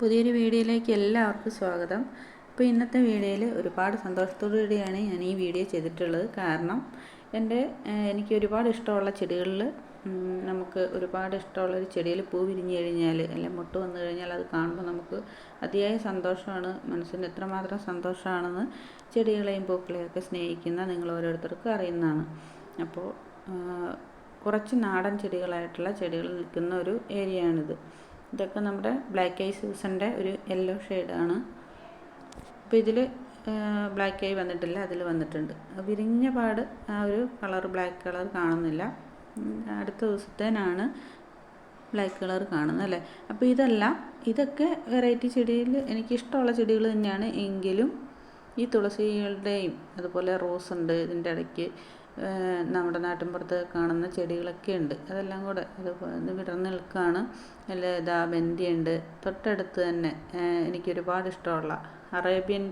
പുതിയൊരു വീഡിയോയിലേക്ക് എല്ലാവർക്കും സ്വാഗതം. അപ്പോൾ ഇന്നത്തെ വീഡിയോയിൽ ഒരുപാട് സന്തോഷത്തോടു കൂടിയാണ് ഞാൻ ഈ വീഡിയോ ചെയ്തിട്ടുള്ളത്. കാരണം എനിക്ക് ഒരുപാട് ഇഷ്ടമുള്ള ചെടികളിൽ നമുക്ക് ഒരുപാട് ഇഷ്ടമുള്ളൊരു ചെടിയിൽ പൂ വിരിഞ്ഞ് കഴിഞ്ഞാൽ അല്ലെങ്കിൽ മുട്ട് വന്നു കഴിഞ്ഞാൽ അത് കാണുമ്പോൾ നമുക്ക് അതിയായ സന്തോഷമാണ്. മനസ്സിന് എത്രമാത്രം സന്തോഷമാണെന്ന് ചെടികളെയും പൂക്കളെയും ഒക്കെ സ്നേഹിക്കുന്ന നിങ്ങൾ ഓരോരുത്തർക്കും അറിയുന്നതാണ്. അപ്പോൾ കുറച്ച് നാടൻ ചെടികളായിട്ടുള്ള ചെടികൾ നിൽക്കുന്ന ഒരു ഏരിയയാണിത്. ഇതൊക്കെ നമ്മുടെ ബ്ലാക്ക് ഐ സൂസൻ്റെ ഒരു യെല്ലോ ഷെയ്ഡാണ്. അപ്പോൾ ഇതിൽ ബ്ലാക്ക് ഐ വന്നിട്ടില്ല, അതിൽ വന്നിട്ടുണ്ട്. വിരിഞ്ഞ പാട് ആ ഒരു ബ്ലാക്ക് കളർ കാണുന്നില്ല. അടുത്ത ദിവസത്തേനാണ് ബ്ലാക്ക് കളർ കാണുന്നത് അല്ലേ. അപ്പോൾ ഇതൊക്കെ വെറൈറ്റി ചെടിയിൽ എനിക്കിഷ്ടമുള്ള ചെടികൾ തന്നെയാണ്. എങ്കിലും ഈ തുളസികളുടെയും അതുപോലെ റോസ് ഉണ്ട്, ഇതിൻ്റെ ഇടയ്ക്ക് നമ്മുടെ നാട്ടിൻപുറത്ത് കാണുന്ന ചെടികളൊക്കെ ഉണ്ട്. അതെല്ലാം കൂടെ അത് വിടർന്ന് നിൽക്കുകയാണ്. അല്ല ബന്ദിയുണ്ട് തൊട്ടടുത്ത് തന്നെ. എനിക്കൊരുപാട് ഇഷ്ടമുള്ള അറേബ്യൻ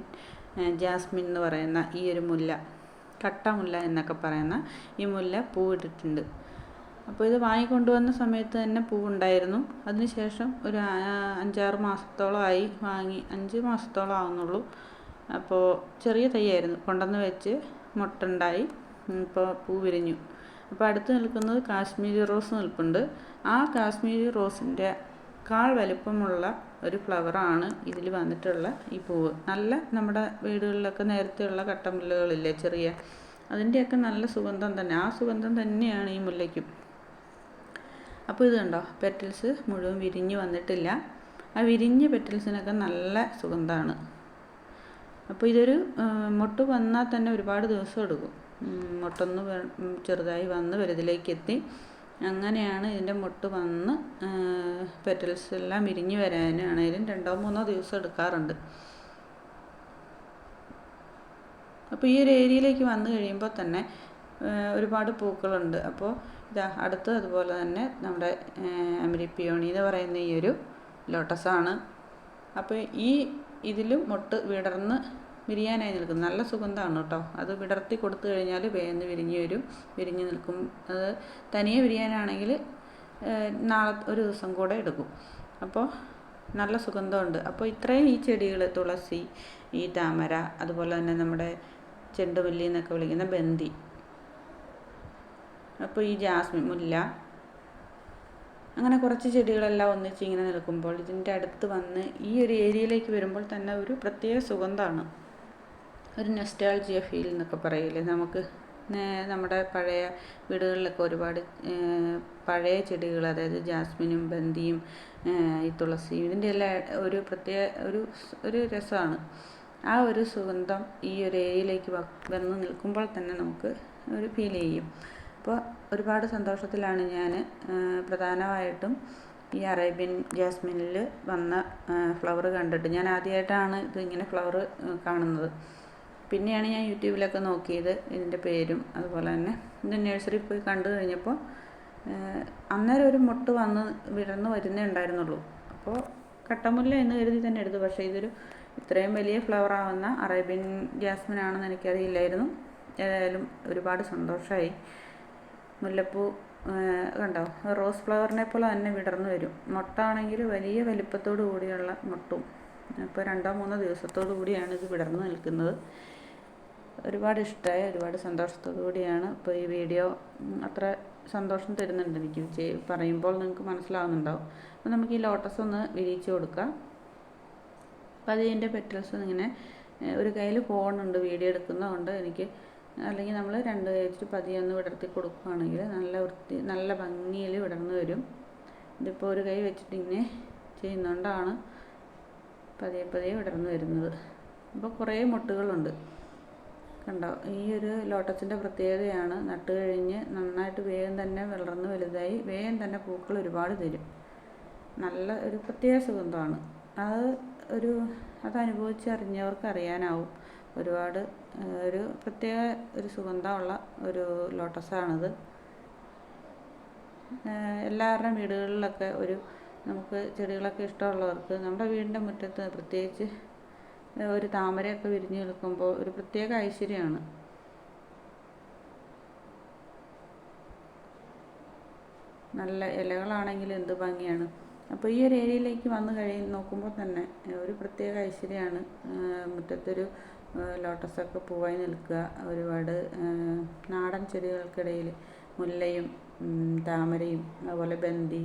ജാസ്മിൻ എന്ന് പറയുന്ന ഈ ഒരു മുല്ല, കട്ടമുല്ല എന്നൊക്കെ പറയുന്ന ഈ മുല്ല പൂവിട്ടിട്ടുണ്ട്. അപ്പോൾ ഇത് വാങ്ങിക്കൊണ്ടുവന്ന സമയത്ത് തന്നെ പൂവുണ്ടായിരുന്നു. അതിനുശേഷം ഒരു 5-6 മാസത്തോളമായി വാങ്ങി, 5 മാസത്തോളം ആവുന്നുള്ളൂ. അപ്പോൾ ചെറിയ തൈയായിരുന്നു, കൊണ്ടുവന്ന് വെച്ച് മുട്ടുണ്ടായി, ഇപ്പോൾ പൂ വിരിഞ്ഞു. അപ്പോൾ അടുത്ത് നിൽക്കുന്നത് കാശ്മീരി റോസ് നിൽപ്പുണ്ട്. ആ കാശ്മീരി റോസിൻ്റെ വലിപ്പമുള്ള ഒരു ഫ്ലവറാണ് ഇതിൽ വന്നിട്ടുള്ള ഈ പൂവ്. നല്ല നമ്മുടെ വീടുകളിലൊക്കെ നേരത്തെയുള്ള കട്ടമുല്ലകളില്ലേ ചെറിയ, അതിൻ്റെയൊക്കെ നല്ല സുഗന്ധം തന്നെ. ആ സുഗന്ധം തന്നെയാണ് ഈ മുല്ലയ്ക്കും. അപ്പോൾ ഇത് കണ്ടോ, പെറ്റൽസ് മുഴുവൻ വിരിഞ്ഞ് വന്നിട്ടില്ല. ആ വിരിഞ്ഞ പെറ്റൽസിനൊക്കെ നല്ല സുഗന്ധമാണ്. അപ്പോൾ ഇതൊരു മൊട്ട് വന്നാൽ തന്നെ ഒരുപാട് ദിവസം എടുക്കും. മൊട്ടൊന്ന് ചെറുതായി വന്ന് വലുതിലേക്ക് എത്തി, അങ്ങനെയാണ് ഇതിൻ്റെ മൊട്ട് വന്ന് പെറ്റൽസ് എല്ലാം വിരിഞ്ഞ് വരാനാണേലും 2-3 ദിവസം എടുക്കാറുണ്ട്. അപ്പോൾ ഈ ഒരു ഏരിയയിലേക്ക് വന്നു കഴിയുമ്പോൾ തന്നെ ഒരുപാട് പൂക്കളുണ്ട്. അപ്പോൾ അടുത്ത് അതുപോലെ തന്നെ നമ്മുടെ അമരിപ്പിയോണി എന്ന് പറയുന്ന ഈ ഒരു ലോട്ടസാണ്. അപ്പോൾ ഇതിലും മൊട്ട് വിടർന്ന് വിരിയാനായി നിൽക്കും. നല്ല സുഗന്ധമാണ് കേട്ടോ. അത് വിടർത്തി കൊടുത്തു കഴിഞ്ഞാൽ വേഗം വിരിഞ്ഞ് നിൽക്കും. അത് തനിയെ വിരിയാനാണെങ്കിൽ ഒരു ദിവസം കൂടെ എടുക്കും. അപ്പോൾ നല്ല സുഗന്ധമുണ്ട്. അപ്പോൾ ഇത്രയും ഈ ചെടികൾ, തുളസി, ഈ താമര, അതുപോലെ തന്നെ നമ്മുടെ ചെണ്ടുമല്ലി എന്നൊക്കെ വിളിക്കുന്ന ബന്ദി, അപ്പോൾ ഈ ജാസ്മിൻ, മുല്ല, അങ്ങനെ കുറച്ച് ചെടികളെല്ലാം ഒന്നിച്ച് ഇങ്ങനെ നിൽക്കുമ്പോൾ ഇതിൻ്റെ അടുത്ത് വന്ന് ഈ ഒരു ഏരിയയിലേക്ക് വരുമ്പോൾ തന്നെ ഒരു പ്രത്യേക സുഗന്ധമാണ്. ഒരു നൊസ്റ്റാൾജിയ ഫീൽ എന്നൊക്കെ പറയില്ലേ നമുക്ക്. നമ്മുടെ പഴയ വീടുകളിലൊക്കെ ഒരുപാട് പഴയ ചെടികൾ, അതായത് ജാസ്മിനും ബന്ദിയും ഈ തുളസിയും, ഇതിൻ്റെ എല്ലാം ഒരു പ്രത്യേക ഒരു രസമാണ്. ആ ഒരു സുഗന്ധം ഈ ഒരു ഏരിയയിലേക്ക് വന്ന് നിൽക്കുമ്പോൾ തന്നെ നമുക്ക് ഒരു ഫീൽ ചെയ്യും. അപ്പോൾ ഒരുപാട് സന്തോഷത്തിലാണ് ഞാൻ പ്രധാനമായിട്ടും ഈ അറേബ്യൻ ജാസ്മിനിൽ വന്ന ഫ്ലവർ കണ്ടിട്ട്. ഞാൻ ആദ്യമായിട്ടാണ് ഇതിങ്ങനെ ഫ്ലവർ കാണുന്നത്. പിന്നെയാണ് ഞാൻ യൂട്യൂബിലൊക്കെ നോക്കിയത് ഇതിൻ്റെ പേരും. അതുപോലെ തന്നെ ഇത് നഴ്സറി പോയി കണ്ടു കഴിഞ്ഞപ്പോൾ അന്നേരം ഒരു മൊട്ട് വന്ന് വിടർന്ന് വരുന്നേ ഉണ്ടായിരുന്നുള്ളൂ. അപ്പോൾ കട്ടമുല്ല എന്ന് കരുതി തന്നെ എടുത്തു. പക്ഷേ ഇത്രയും വലിയ ഫ്ലവറാവുന്ന അറേബ്യൻ ജാസ്മിൻ ആണെന്ന് എനിക്കറിയില്ലായിരുന്നു. ഏതായാലും ഒരുപാട് സന്തോഷമായി. മുല്ലപ്പൂ കണ്ടോ, റോസ് ഫ്ലവറിനെ പോലെ തന്നെ വിടർന്നു വരും. മൊട്ടാണെങ്കിൽ വലിയ വലിപ്പത്തോടു കൂടിയുള്ള മൊട്ടും. അപ്പോൾ 2-3 ദിവസത്തോടു കൂടിയാണ് ഇത് വിടർന്നു നിൽക്കുന്നത്. ഒരുപാട് ഇഷ്ടമായി, ഒരുപാട് സന്തോഷത്തോടു കൂടിയാണ്. ഇപ്പോൾ ഈ വീഡിയോ അത്ര സന്തോഷം തരുന്നുണ്ട് എനിക്ക്, പറയുമ്പോൾ നിങ്ങൾക്ക് മനസ്സിലാവുന്നുണ്ടാവും. അപ്പോൾ നമുക്ക് ഈ ലോട്ടസ് ഒന്ന് വിരിയിച്ച് കൊടുക്കാം. അപ്പോൾ അതിൻ്റെ പെറ്റൽസ് ഇങ്ങനെ ഒരു കയ്യിൽ ഫോണുണ്ട്, വീഡിയോ എടുക്കുന്നതുകൊണ്ട് എനിക്ക്, അല്ലെങ്കിൽ നമ്മൾ 2 കൈ വെച്ചിട്ട് പതിയെ ഒന്ന് വിടർത്തി കൊടുക്കുകയാണെങ്കിൽ നല്ല ഭംഗിയിൽ വിടർന്നു വരും. ഇതിപ്പോൾ ഒരു കൈ വെച്ചിട്ട് ഇങ്ങനെ ചെയ്യുന്നതുകൊണ്ടാണ് പതിയെ വിടർന്നു വരുന്നത്. അപ്പോൾ കുറേ മൊട്ടുകളുണ്ട് കണ്ടോ. ഈ ഒരു ലോട്ടസിൻ്റെ പ്രത്യേകതയാണ്, നട്ട് കഴിഞ്ഞ് നന്നായിട്ട് വേഗം തന്നെ വളർന്ന് വലുതായി വേഗം തന്നെ പൂക്കൾ ഒരുപാട് തരും. നല്ല ഒരു പ്രത്യേക സുഗന്ധമാണ്. അത് അനുഭവിച്ചറിഞ്ഞവർക്ക് അറിയാനാവും. ഒരുപാട് ഒരു പ്രത്യേക ഒരു സുഗന്ധമുള്ള ഒരു ലോട്ടസാണിത്. എല്ലാവരുടെയും വീടുകളിലൊക്കെ നമുക്ക് ചെടികളൊക്കെ ഇഷ്ടമുള്ളവർക്ക് നമ്മുടെ വീടിൻ്റെ മുറ്റത്ത് പ്രത്യേകിച്ച് ഒരു താമരയൊക്കെ വിരിഞ്ഞ് നിൽക്കുമ്പോൾ ഒരു പ്രത്യേക ഐശ്വര്യമാണ്. നല്ല ഇലകളാണെങ്കിൽ എന്ത് ഭംഗിയാണ്. അപ്പോൾ ഈ ഒരു ഏരിയയിലേക്ക് വന്നു നോക്കുമ്പോൾ തന്നെ ഒരു പ്രത്യേക ഐശ്വര്യമാണ്. മുറ്റത്തൊരു ലോട്ടസൊക്കെ പൂവായി നിൽക്കുക, ഒരുപാട് നാടൻ ചെടികൾക്കിടയിൽ മുല്ലയും താമരയും അതുപോലെ ബന്ദി,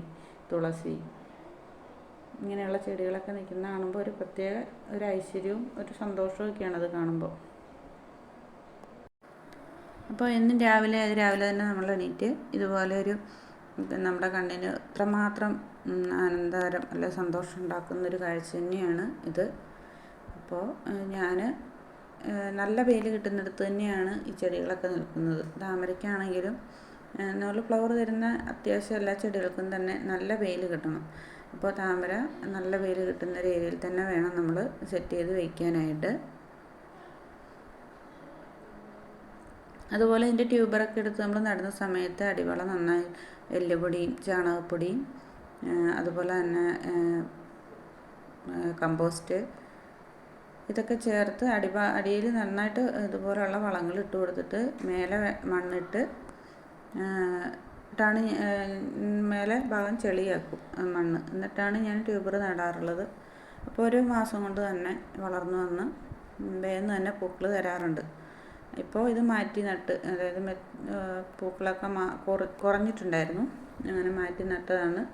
തുളസി ഇങ്ങനെയുള്ള ചെടികളൊക്കെ നിൽക്കുന്ന കാണുമ്പോൾ ഒരു പ്രത്യേക ഒരു ഐശ്വര്യവും ഒരു സന്തോഷമൊക്കെയാണ് അത് കാണുമ്പോൾ. അപ്പോൾ എന്നും രാവിലെ തന്നെ നമ്മൾ എണീറ്റ് ഇതുപോലെ ഒരു നമ്മുടെ കണ്ണിന് ഇത്രമാത്രം ആനന്ദകരം അല്ലെ സന്തോഷം ഉണ്ടാക്കുന്നൊരു കാഴ്ച തന്നെയാണ് ഇത്. അപ്പോൾ ഞാൻ നല്ല വെയിൽ കിട്ടുന്നിടത്ത് തന്നെയാണ് ഈ ചെടികളൊക്കെ നിൽക്കുന്നത്. താമരയ്ക്കാണെങ്കിലും നമ്മൾ ഫ്ലവർ തരുന്ന അത്യാവശ്യം എല്ലാ ചെടികൾക്കും തന്നെ നല്ല വെയിൽ കിട്ടണം. അപ്പോൾ താമര നല്ല വെയിൽ കിട്ടുന്ന ഒരു ഏരിയയിൽ തന്നെ വേണം നമ്മൾ സെറ്റ് ചെയ്ത് വയ്ക്കാനായിട്ട്. അതുപോലെ ഇതിൻ്റെ ട്യൂബറൊക്കെ എടുത്ത് നമ്മൾ നടുന്ന സമയത്ത് അടിവളം നന്നായി എല്ലുപൊടിയും ചാണകപ്പൊടിയും അതുപോലെ തന്നെ കമ്പോസ്റ്റ് ഇതൊക്കെ ചേർത്ത് അടിയിൽ നന്നായിട്ട് ഇതുപോലെയുള്ള വളങ്ങൾ ഇട്ട് കൊടുത്തിട്ട് മേലെ മണ്ണിട്ട് ാണ് മേലെ ഭാഗം ചെളിയാക്കും മണ്ണ്. എന്നിട്ടാണ് ഞാൻ ട്യൂബർ നടാറുള്ളത്. അപ്പോൾ ഒരു മാസം കൊണ്ട് തന്നെ വളർന്നു വന്ന് വേഗം തന്നെ പൂക്കൾ തരാറുണ്ട്. ഇപ്പോൾ ഇത് മാറ്റി നട്ട്, അതായത് പൂക്കളൊക്കെ കുറഞ്ഞിട്ടുണ്ടായിരുന്നു, അങ്ങനെ മാറ്റി നട്ടതാണ്.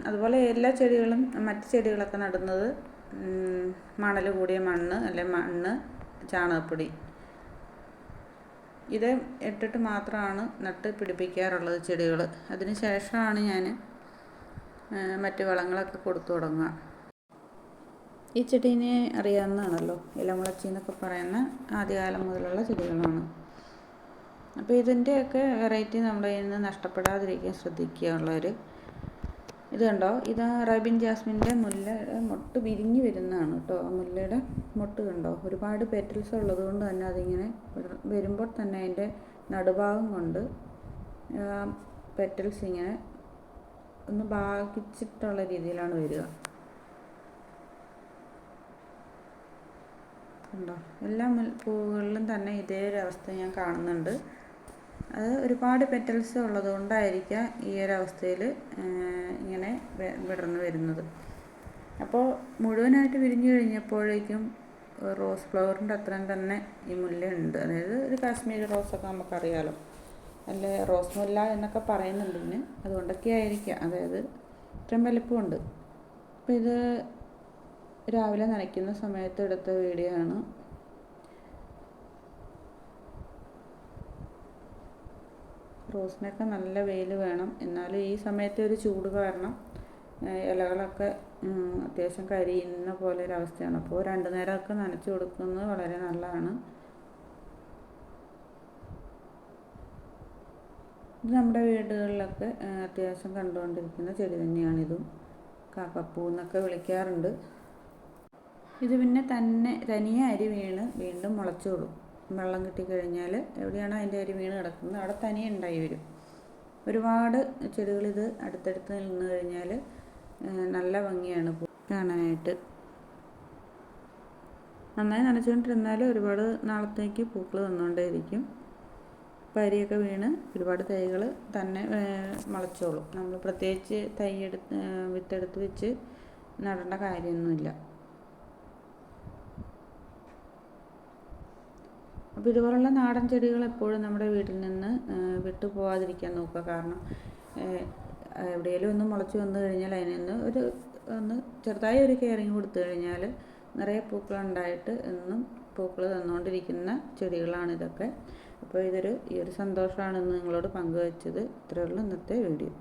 അതുപോലെ എല്ലാ ചെടികളും മറ്റ് ചെടികളൊക്കെ നടുന്നത് മണൽ കൂടിയ മണ്ണ് അല്ലെ മണ്ണ്, ചാണകപ്പൊടി ഇത് ഇട്ടിട്ട് മാത്രമാണ് നട്ട് പിടിപ്പിക്കാറുള്ളത് ചെടികൾ. അതിന് ശേഷമാണ് ഞാൻ മറ്റ് വളങ്ങളൊക്കെ കൊടുത്തു തുടങ്ങുക. ഈ ചെടീനെ അറിയാവുന്നതാണല്ലോ, ഇലമുളച്ചി എന്നൊക്കെ പറയുന്ന ആദ്യകാലം മുതലുള്ള ചെടികളാണ്. അപ്പോൾ ഇതിൻ്റെയൊക്കെ വെറൈറ്റി നമ്മുടെ കയ്യിൽ നിന്ന് നഷ്ടപ്പെടാതിരിക്കാൻ ശ്രദ്ധിക്കുക. ഇത് കണ്ടോ, ഇത് അറേബ്യൻ ജാസ്മിൻ്റെ മുല്ലയുടെ മൊട്ട് വിരിഞ്ഞ് വരുന്നതാണ് കേട്ടോ. ആ മുല്ലയുടെ മൊട്ട് കണ്ടോ, ഒരുപാട് പെറ്റൽസ് ഉള്ളത് കൊണ്ട് തന്നെ അതിങ്ങനെ വരുമ്പോൾ തന്നെ അതിൻ്റെ നടുഭാഗം കൊണ്ട് പെറ്റൽസ് ഇങ്ങനെ ഒന്ന് ഭാഗിച്ചിട്ടുള്ള രീതിയിലാണ് വരിക. കണ്ടോ, എല്ലാ പൂവുകളിലും തന്നെ ഇതേ ഒരു അവസ്ഥ ഞാൻ കാണുന്നുണ്ട്. അത് ഒരുപാട് പെറ്റൽസ് ഉള്ളത് കൊണ്ടായിരിക്കാം ഈ ഒരു അവസ്ഥയിൽ ഇങ്ങനെ വിടർന്ന് വരുന്നത്. അപ്പോൾ മുഴുവനായിട്ട് വിരിഞ്ഞു കഴിഞ്ഞപ്പോഴേക്കും റോസ് ഫ്ലവറിൻ്റെ അത്രയും തന്നെ ഈ മുല്ലയുണ്ട്. അതായത് ഒരു കാശ്മീരി റോസൊക്കെ നമുക്കറിയാലോ, അല്ലെ റോസ് മുല്ല എന്നൊക്കെ പറയുന്നുണ്ട് ഇതിന്, അതുകൊണ്ടൊക്കെ ആയിരിക്കാം. അതായത് ഇത്രയും വലിപ്പമുണ്ട്. അപ്പോൾ ഇത് രാവിലെ നനയ്ക്കുന്ന സമയത്ത് എടുത്ത വീഡിയോ ആണ്. റോസിനൊക്കെ നല്ല വെയിൽ വേണം, എന്നാലും ഈ സമയത്ത് ഒരു ചൂട് കാരണം ഇലകളൊക്കെ അത്യാവശ്യം കരിയുന്ന പോലെ ഒരവസ്ഥയാണ്. അപ്പോൾ 2 നേരമൊക്കെ നനച്ച് കൊടുക്കുന്നത് വളരെ നല്ലതാണ്. ഇത് നമ്മുടെ വീടുകളിലൊക്കെ അത്യാവശ്യം കണ്ടുകൊണ്ടിരിക്കുന്ന ചെടി തന്നെയാണിതും. കാക്കപ്പൂ എന്നൊക്കെ വിളിക്കാറുണ്ട്. ഇത് പിന്നെ തനിയെ അരി വീണ് വീണ്ടും മുളച്ചോളും. വെള്ളം കിട്ടിക്കഴിഞ്ഞാൽ എവിടെയാണ് അതിൻ്റെ അരി വീണ് കിടക്കുന്നത് അവിടെ തനിയെ ഉണ്ടായി വരും. ഒരുപാട് ചെടികളിത് അടുത്തടുത്ത് നിന്ന് കഴിഞ്ഞാൽ നല്ല ഭംഗിയാണ് കാണാനായിട്ട്. നന്നായി നനച്ചുകൊണ്ടിരുന്നാൽ ഒരുപാട് നാളത്തേക്ക് പൂക്കൾ തന്നുകൊണ്ടേയിരിക്കും. അപ്പോൾ അരിയൊക്കെ വീണ് ഒരുപാട് തൈകൾ തന്നെ മുളച്ചോളും. നമ്മൾ പ്രത്യേകിച്ച് വിത്തെടുത്ത് വെച്ച് നടേണ്ട കാര്യമൊന്നുമില്ല. അപ്പോൾ ഇതുപോലുള്ള നാടൻ ചെടികൾ എപ്പോഴും നമ്മുടെ വീട്ടിൽ നിന്ന് വിട്ടു പോകാതിരിക്കാൻ നോക്കുക. കാരണം എവിടെയെങ്കിലും ഒന്ന് മുളച്ച് വന്നു കഴിഞ്ഞാൽ അതിനൊന്ന് ഒന്ന് ചെറുതായി ഒരു കെയറിങ് കൊടുത്തു കഴിഞ്ഞാൽ നിറയെ പൂക്കളുണ്ടായിട്ട് എന്നും പൂക്കൾ തന്നുകൊണ്ടിരിക്കുന്ന ചെടികളാണിതൊക്കെ. അപ്പോൾ ഈ ഒരു സന്തോഷമാണ് ഇന്ന് നിങ്ങളോട് പങ്കുവച്ചത്. ഇത്രയേ ഉള്ളൂ ഇന്നത്തെ വീഡിയോ.